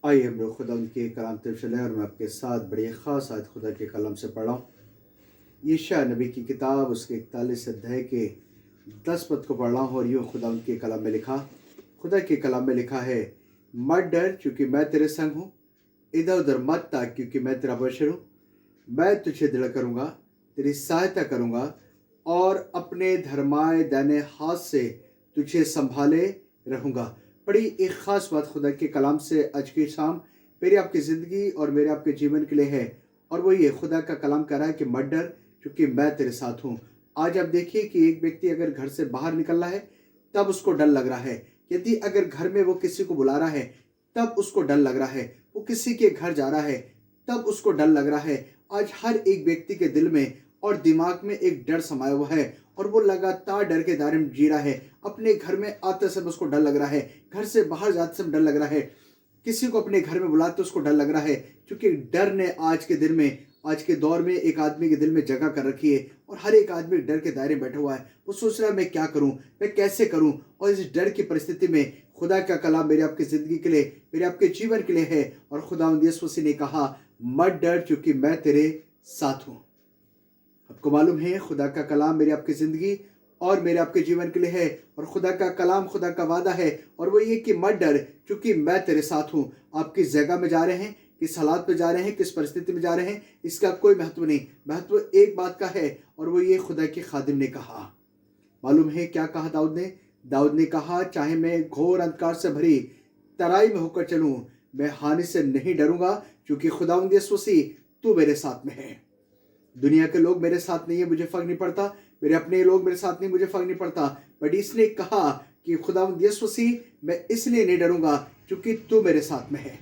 आइए हम लोग खुदा उनके कलाम तरफ चलें और मैं आपके साथ बड़ी ख़ास आयत खुदा के कलाम से पढ़ रहा हूँ। यशायाह नबी की किताब उसके 41 अध्याय के 10 पद को पढ़ रहा हूँ और यूँ खुदा उनके कलाम में लिखा, खुदा के कलाम में लिखा है, मत डर क्योंकि मैं तेरे संग हूँ, इधर उधर मत ताक क्योंकि मैं तेरा बशर हूँ। मैं तुझे दृढ़ करूँगा, तेरी सहायता करूँगा और अपने धर्माए दाहिने हाथ से तुझे संभाले रहूँगा। बड़ी एक ख़ास बात खुदा के कलाम से आज की शाम मेरी आपकी ज़िंदगी और मेरे आपके जीवन के लिए है, और वो ये खुदा का कलाम कह रहा है कि मत डर क्योंकि मैं तेरे साथ हूँ। आज आप देखिए कि एक व्यक्ति अगर घर से बाहर निकल रहा है तब उसको डर लग रहा है, यदि अगर घर में वो किसी को बुला रहा है तब उसको डर लग रहा है, वो किसी के घर जा रहा है तब उसको डर लग रहा है। आज हर एक व्यक्ति के दिल में और दिमाग में एक डर समाया हुआ है और वो लगातार डर के दायरे में जी रहा है। अपने घर में आते समय उसको डर लग रहा है, घर से बाहर जाते समय डर लग रहा है, किसी को अपने घर में बुलाते उसको डर लग रहा है, क्योंकि डर ने आज के दिन में, आज के दौर में एक आदमी के दिल में जगह कर रखी है और हर एक आदमी डर के दायरे में बैठा हुआ है। वो सोच रहा है मैं क्या करूं, मैं कैसे करूं। और इस डर की परिस्थिति में खुदा का कलाम मेरे आपकी ज़िंदगी के लिए, मेरे आपके जीवन के लिए है। और खुदावंद यीशु मसीह ने कहा, मत डर क्योंकि मैं तेरे साथ हूँ। आपको मालूम है खुदा का कलाम मेरी आपकी ज़िंदगी और मेरे आपके जीवन के लिए है, और खुदा का कलाम खुदा का वादा है, और वो ये कि मत डर क्योंकि मैं तेरे साथ हूँ। आप किस जगह में जा रहे हैं, किस हालात में जा रहे हैं, किस परिस्थिति में जा रहे हैं, इसका कोई महत्व नहीं। महत्व एक बात का है और वो ये खुदा के खादिम ने कहा। मालूम है क्या कहा दाऊद ने? दाऊद ने कहा, चाहे मैं घोर अंधकार से भरी तराई में होकर चलूं, मैं हानि से नहीं डरूंगा क्योंकि खुदावंद यीशु मसीह तू मेरे साथ में है। दुनिया के लोग मेरे साथ नहीं है, मुझे फर्क नहीं पड़ता, मेरे अपने लोग मेरे साथ नहीं, मुझे फर्क नहीं पड़ता, बट इसने कहा कि खुदावंद यीशु मसीह मैं इसलिए नहीं डरूंगा क्योंकि तू मेरे साथ में है।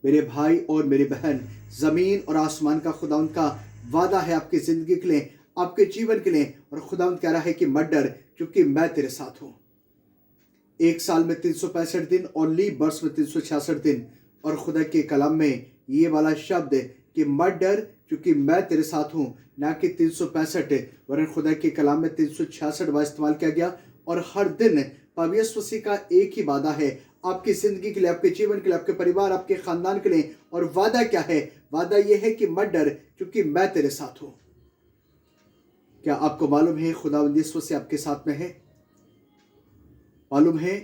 मेरे भाई और मेरी बहन, जमीन और आसमान का खुदावंद का वादा है आपकी जिंदगी के लिए, आपके जीवन के लिए, और खुदावंद कह रहा है कि मत डर क्योंकि मैं तेरे साथ हूं। एक साल में 365 दिन और लीप वर्ष में 366 दिन, और खुदा के कलाम में ये वाला शब्द कि मत डर क्योंकि मैं तेरे साथ हूँ, ना कि 365, वरन खुदा के कलाम में 366 बार इस्तेमाल किया गया। और हर दिन पवित्र यीशु मसीह का एक ही वादा है आपकी ज़िंदगी के लिए, आपके जीवन के लिए, आपके परिवार, आपके ख़ानदान के लिए। और वादा क्या है? वादा ये है कि मत डर क्योंकि मैं तेरे साथ हूँ। क्या आपको मालूम है खुदावंद यीशु मसीह आपके साथ में है? मालूम है?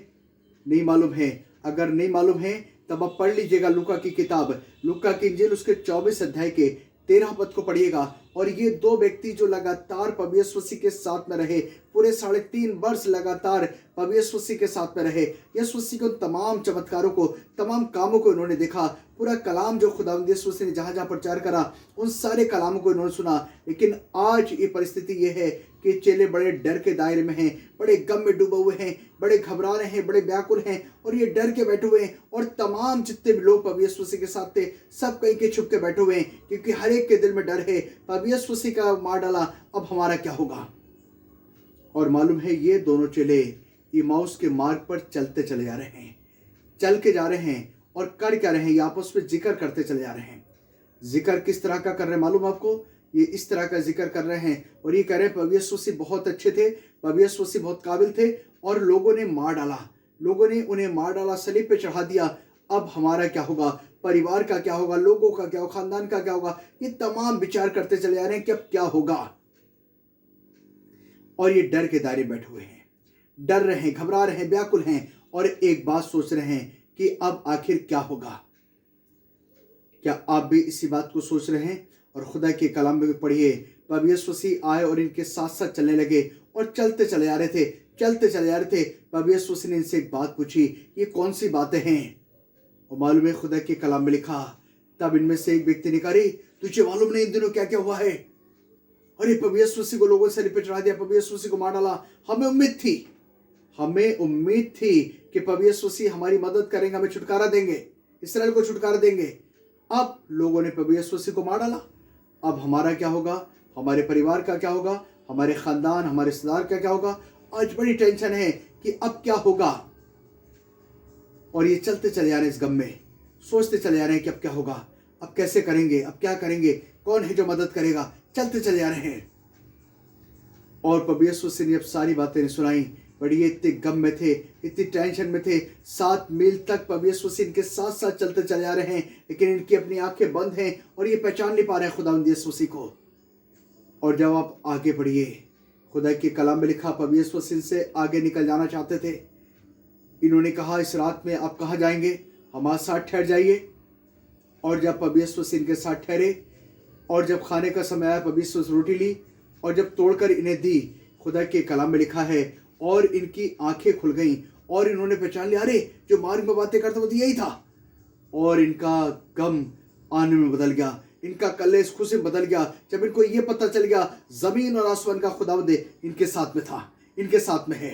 नहीं मालूम है? अगर नहीं मालूम है तब आप पढ़ लीजिएगा लूका की किताब, लूका की इंजील उसके 24 अध्याय के 13 पद को पढ़िएगा। और ये दो व्यक्ति जो लगातार पवित्र यीशु मसीह के साथ में रहे, पूरे 3.5 वर्ष लगातार पवित्र यीशु मसीह के साथ में रहे, यीशु मसीह को तमाम चमत्कारों को, तमाम कामों को इन्होंने देखा। पूरा कलाम जो खुदावंद यीशु मसीह ने जहाँ जहाँ प्रचार करा, उन सारे कलामों को इन्होंने सुना। लेकिन आज ये परिस्थिति ये है कि चेले बड़े डर के दायरे में हैं, बड़े गम में डूबे हुए हैं, बड़े घबरा रहे हैं, बड़े व्याकुल हैं, और ये डर के बैठे हुए हैं। और तमाम जितने भी लोग पवित्र यीशु मसीह के साथ थे, सब कहीं के छुप के बैठे हुए हैं, क्योंकि हर एक के दिल में डर है, पवित्र यीशु मसीह का मार डाला, अब हमारा क्या होगा। और मालूम है ये दोनों चेले इमाउस के मार्ग पर चलते चले जा रहे हैं, चल के जा रहे हैं, और कर क्या रहे हैं? ये आपस में जिक्र करते चले जा रहे हैं। जिक्र किस तरह का कर रहे हैं मालूम आपको? ये इस तरह का जिक्र कर रहे हैं, और ये कह रहे हैं पवित्र यीशु मसीह बहुत अच्छे थे, पवित्र यीशु मसीह बहुत काबिल थे, और लोगों ने मार डाला, लोगों ने उन्हें मार डाला, सलीब पे चढ़ा दिया, अब हमारा क्या होगा, परिवार का क्या होगा, लोगों का क्या होगा, खानदान का क्या होगा। ये तमाम विचार करते चले जा रहे हैं कि अब क्या होगा। और ये डर के दायरे बैठे हुए हैं, डर रहे हैं, घबरा रहे हैं, व्याकुल हैं, और एक बात सोच रहे हैं कि अब आखिर क्या होगा। क्या आप भी इसी बात को सोच रहे हैं? और खुदा के कलाम में भी पढ़िए, पवित्र यीशु मसीह आए और इनके साथ साथ चलने लगे, और चलते चले जा रहे थे, चलते चले जा रहे थे। पवित्र यीशु मसीह ने इनसे एक बात पूछी, ये कौन सी बातें हैं? और मालूम है खुदा के कलाम में लिखा, तब इनमें से एक व्यक्ति ने कहा, तुझे मालूम नहीं इन दिनों क्या क्या हुआ है? अरे पवित्र यीशु मसीह को लोगों से लिपट चढ़ा दिया, पवित्र यीशु मसीह को मार डाला। हमें उम्मीद थी कि पवित्र यीशु मसीह हमारी मदद करेंगे, हमें छुटकारा देंगे, इस्राएल को छुटकारा देंगे। अब लोगों ने पवित्र यीशु मसीह को मार डाला, अब हमारा क्या होगा, हमारे परिवार का क्या होगा, हमारे खानदान, हमारे रिश्तेदार का क्या होगा। आज बड़ी टेंशन है कि अब क्या होगा। और ये चलते चले जा रहे हैं इस गम में, सोचते चले जा रहे हैं कि अब क्या होगा, अब कैसे करेंगे, अब क्या करेंगे, कौन है जो मदद करेगा। चलते चले जा रहे हैं। और पवित्र यीशु मसीह ने अब सारी बातें सुनाई। बढ़िए इतने गम में थे, इतनी टेंशन में थे। 7 मील तक प्रभु यीशु मसीह इनके साथ साथ चलते चले जा रहे हैं, लेकिन इनकी अपनी आंखें बंद हैं और ये पहचान नहीं पा रहे हैं खुदावंद यीशु मसीह को। और जब आप आगे बढ़िए, खुदा के कलाम में लिखा प्रभु यीशु मसीह से आगे निकल जाना चाहते थे। इन्होंने कहा इस रात में आप कहाँ जाएंगे, हमारे साथ ठहर जाइए। और जब प्रभु यीशु मसीह इनके साथ ठहरे और जब खाने का समय आया, प्रभु यीशु मसीह रोटी ली और जब तोड़कर इन्हें दी, खुदा के कलाम में लिखा है और इनकी आंखें खुल गईं और इन्होंने पहचान लिया, अरे जो मार्ग में बातें करता वो तो यही था। और इनका गम आनंद में बदल गया, इनका कलेश खुशी में बदल गया जब इनको ये पता चल गया जमीन और आसमान का खुदावंद इनके साथ में था, इनके साथ में है।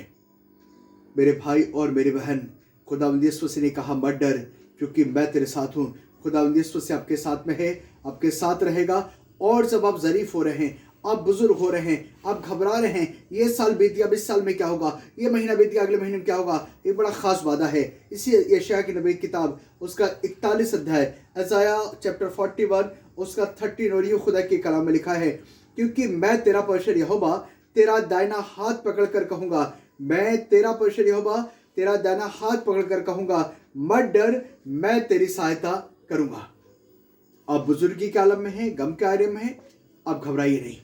मेरे भाई और मेरी बहन, खुदावंद यीशु मसीह ने कहा मत डर, क्योंकि मैं तेरे साथ हूँ। खुदावंद यीशु मसीह आपके साथ में है, आपके साथ रहेगा। और जब आप ज़रीफ हो रहे हैं, आप बुजुर्ग हो रहे हैं, आप घबरा रहे हैं, ये साल बीत गया, अब इस साल में क्या होगा, ये महीना बीत गया, अगले महीने में क्या होगा, एक बड़ा खास वादा है। इसी यशायाह की नबी किताब उसका 41 अध्याय, यशायाह चैप्टर 41 उसका 13, और ये खुदा के कलाम में लिखा है, क्योंकि मैं तेरा परमेश्वर यहोवा तेरा दाहिना हाथ पकड़ कर कहूँगा, मैं तेरा परमेश्वर यहोवा तेरा दाहिना हाथ पकड़ कर कहूँगा, मत डर, मैं तेरी सहायता करूँगा। आप बुजुर्गी के आलम में हैं, गम के आलम में हैं, आप घबराइए नहीं।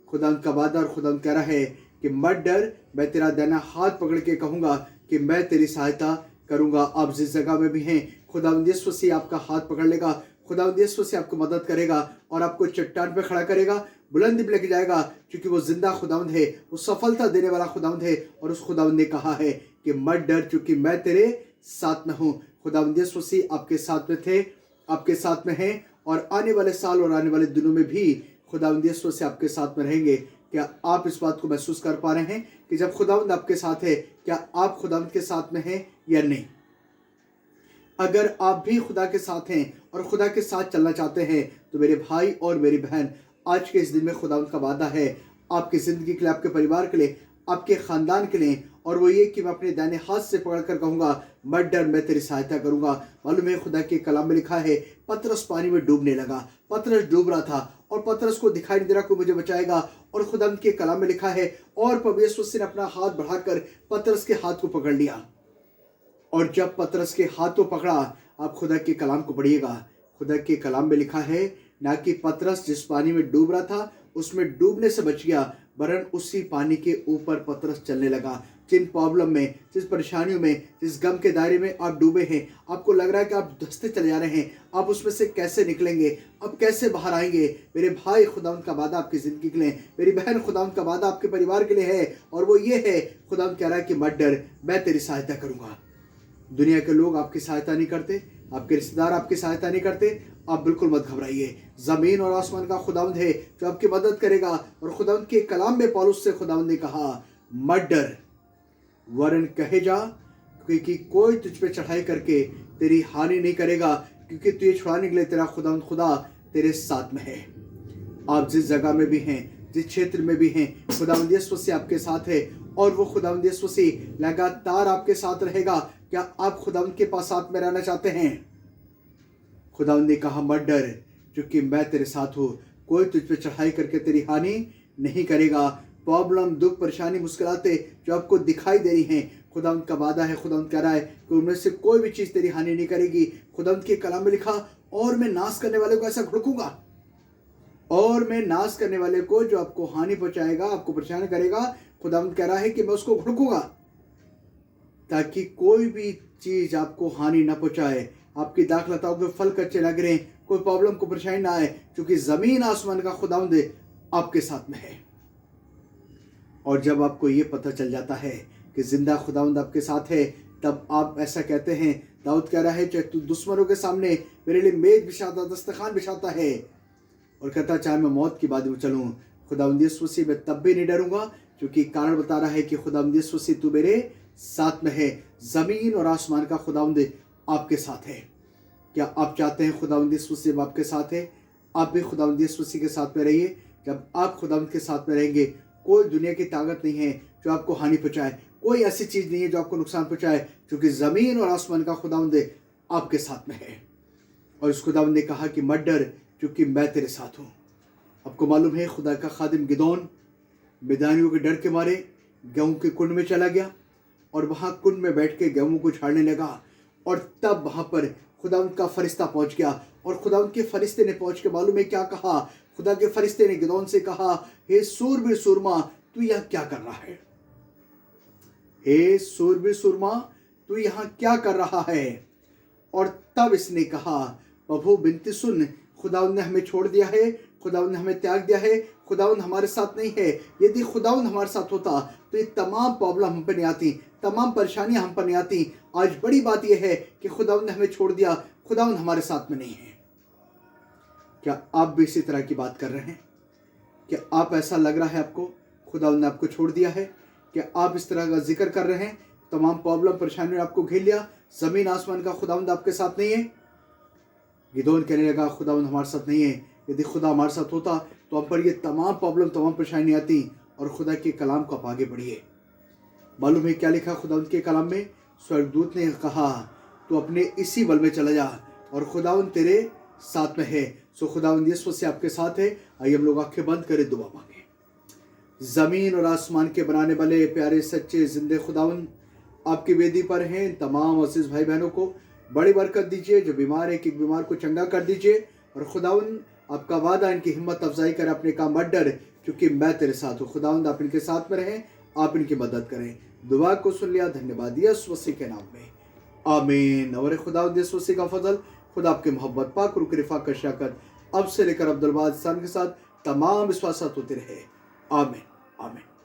खुदा का वादा और खुदा कह रहा है कि मत डर, मैं तेरा दाहिना हाथ पकड़ के कहूँगा कि मैं तेरी सहायता करूँगा। आप जिस जगह में भी हैं, खुदावंद यीशु मसीह आपका हाथ पकड़ लेगा, खुदावंद यीशु मसीह आपको मदद करेगा और आपको चट्टान पे खड़ा करेगा, बुलंदी पे लेके जाएगा, क्योंकि वो जिंदा खुदावंद है, वो सफलता देने वाला खुदावंद है। और उस खुदावंद ने कहा है कि मत डर, क्योंकि मैं तेरे साथ में हूँ। खुदावंद यीशु मसीह आपके साथ में थे, आपके साथ में हैं, और आने वाले साल और आने वाले दिनों में भी खुदावंद यीशु मसीह आपके साथ में रहेंगे। क्या आप इस बात को महसूस कर पा रहे हैं कि जब खुदावंद आपके साथ है, क्या आप खुदावंद के साथ में हैं या नहीं? अगर आप भी खुदा के साथ हैं और खुदा के साथ चलना चाहते हैं, तो मेरे भाई और मेरी बहन, आज के इस दिन में खुदावंद का वादा है आपकी ज़िंदगी के लिए, आपके परिवार के लिए, आपके ख़ानदान के लिए, और वो ये कि मैं अपने दाहिने हाथ से पकड़ कर कहूँगा मत डर, मैं तेरी सहायता करूँगा। मालूम है खुदा के कलाम में लिखा है, पतरस पानी में डूबने लगा, पतरस डूब रहा था और पतरस को दिखाई नहीं दे रहा कोई मुझे बचाएगा। और खुदा के कलाम में लिखा है, और प्रभु यीशु मसीह ने अपना हाथ बढ़ाकर पतरस के हाथ को पकड़ लिया। और जब पतरस के हाथ को पकड़ा, आप खुदा के कलाम को पढ़िएगा, खुदा के कलाम में लिखा है ना कि पतरस जिस पानी में डूब रहा था उसमें डूबने से बच गया, वरन उसी पानी के ऊपर पतरस चलने लगा। जिन प्रॉब्लम में, जिस परेशानियों में, जिस गम के दायरे में आप डूबे हैं, आपको लग रहा है कि आप धंसते चले जा रहे हैं, आप उसमें से कैसे निकलेंगे, अब कैसे बाहर आएंगे? मेरे भाई, खुदावंद का वादा आपकी ज़िंदगी के लिए, मेरी बहन, खुदावंद का वादा आपके परिवार के लिए है, और वो ये है, खुदावंद कह रहा है कि मत डर, मैं तेरी सहायता करूँगा। दुनिया के लोग आपकी सहायता नहीं करते, आपके रिश्तेदार आपकी सहायता नहीं करते, आप बिल्कुल मत घबराइए। ज़मीन और आसमान का खुदावंद है जो आपकी मदद करेगा। और खुदावंद के कलाम में पौलुस से खुदावंद ने कहा मत डर, वरन कहे जा, क्योंकि कोई तुझ पे चढ़ाई करके तेरी हानि नहीं करेगा, क्योंकि तुझे छुड़ाने के लिए तेरा खुदावंद खुदा तेरे साथ में है। आप जिस जगह में भी हैं, जिस क्षेत्र में भी हैं, खुदावंद यीशु मसीह आपके साथ है, और वो खुदावंद यीशु मसीह लगातार आपके साथ रहेगा। क्या आप खुदावंद के पास साथ में रहना चाहते हैं? खुदावंद ने कहा मत डर, क्योंकि मैं तेरे साथ हूँ, कोई तुझ पे चढ़ाई करके तेरी हानि नहीं करेगा। प्रॉब्लम, दुख, परेशानी, मुश्किलातें जो आपको दिखाई दे रही हैं, खुदावंद का वादा है, खुदावंद कह रहा है कि उनमें से कोई भी चीज़ तेरी हानि नहीं करेगी। खुदावंद के कलाम में लिखा, और मैं नाश करने वाले को ऐसा घुड़कूंगा, और मैं नाश करने वाले को जो आपको हानि पहुंचाएगा, आपको परेशान करेगा, खुदावंद कह रहा है कि मैं उसको घुड़कूंगा, ताकि कोई भी चीज़ आपको हानि ना पहुंचाए। आपकी दाखलताओं में फल कच्चे लग रहे हैं, कोई प्रॉब्लम को परेशानी ना आए, क्योंकि ज़मीन आसमान का खुदावंद आपके साथ में है। और जब आपको ये पता चल जाता है कि जिंदा खुदावंद आपके साथ है, तब आप ऐसा कहते हैं, दाऊद कह रहा है, चाहे तू दुश्मनों के सामने मेरे लिए मेज बिछाता, दस्तरखान बिछाता है, और कहता चाहे मैं मौत की बात में चलूँ, खुदावंद यीशु मसीह मैं तब भी नहीं डरूंगा, क्योंकि कारण बता रहा है कि खुदावंद यीशु मसीह तू मेरे साथ में है। ज़मीन और आसमान का खुदावंद आपके साथ है। क्या आप चाहते हैं खुदावंद यीशु मसीह आपके साथ है? आप भी खुदावंद यीशु मसीह के साथ में रहिए। जब आप खुदावंद के साथ में रहेंगे, कोई दुनिया की ताकत नहीं है जो आपको हानि पहुंचाए, कोई ऐसी चीज़ नहीं है जो आपको नुकसान पहुंचाए, क्योंकि ज़मीन और आसमान का खुदावंद आपके साथ में है। और उस खुदावंद ने कहा कि मत डर, क्योंकि मैं तेरे साथ हूँ। आपको मालूम है खुदा का खादिम गिदोन मिद्यानियों के डर के मारे गेहूं के कुंड में चला गया और वहां कुंड में बैठ के गेहूं को झाड़ने लगा। और तब वहां पर खुदावंद का फरिश्ता पहुंच गया और खुदावंद के फरिश्ते ने पहुंच के मालूम है क्या कहा? खुदा के फरिश्ते ने गिदोन से कहा, हे सूरबीर सूरमा, तू यहां क्या कर रहा है? हे सूरबीर सूरमा, तू यहां क्या कर रहा है? और तब इसने कहा, प्रभु विनती सुन, खुदावंद ने हमें छोड़ दिया है, खुदावंद ने हमें त्याग दिया है, खुदावंद हमारे साथ नहीं है। यदि खुदावंद हमारे साथ होता तो ये तमाम प्रॉब्लम हम पर नहीं आती, तमाम परेशानियां हम पर नहीं आती। आज बड़ी बात यह है कि खुदावंद ने हमें छोड़ दिया, खुदावंद हमारे साथ में नहीं है। क्या आप भी इसी तरह की बात कर रहे हैं? क्या आप ऐसा लग रहा है आपको खुदावंद ने आपको छोड़ दिया है? क्या आप इस तरह का जिक्र कर रहे हैं? तमाम प्रॉब्लम परेशानियों ने आपको घेर लिया, जमीन आसमान का खुदावंद आपके साथ नहीं है। गिदोन कहने लगा, खुदावंद हमारे साथ नहीं है। यदि खुदा हमारे साथ होता तो हम पर ये तमाम प्रॉब्लम, तमाम परेशानी आती। और खुदा के कलाम को आप आगे बढ़िए। मालूम है क्या लिखा खुदावंद के कलाम में? स्वर्गदूत ने कहा, तू अपने इसी बल में चला जा और खुदावंद तेरे साथ में है। सो खुदावंद यीशु से आपके साथ है। आइए हम लोग आंखें बंद करें, दुआ मांगे। जमीन और आसमान के बनाने वाले प्यारे सच्चे जिंदे खुदावंद, आपकी वेदी पर हैं तमाम अजीज भाई बहनों को बड़ी बरकत दीजिए। जो बीमार है, कि बीमार को चंगा कर दीजिए। और खुदावंद आपका वादा, इनकी हिम्मत अफजाई कर, अपने काम मत डर, क्योंकि मैं तेरे साथ हूँ। खुदावंद आप इनके साथ में रहें, आप इनकी मदद करें। दुआ को सुन लिया, धन्यवाद यीशु मसीह के नाम में, आमीन। और खुदावंद यीशु मसीह का फजल, खुदा आपकी मोहब्बत, पाक रूह की रिफाकत, शफ़क़त अब से लेकर अब्दुल बाद के साथ तमाम विश्वासात होते रहे। आमीन, आमीन।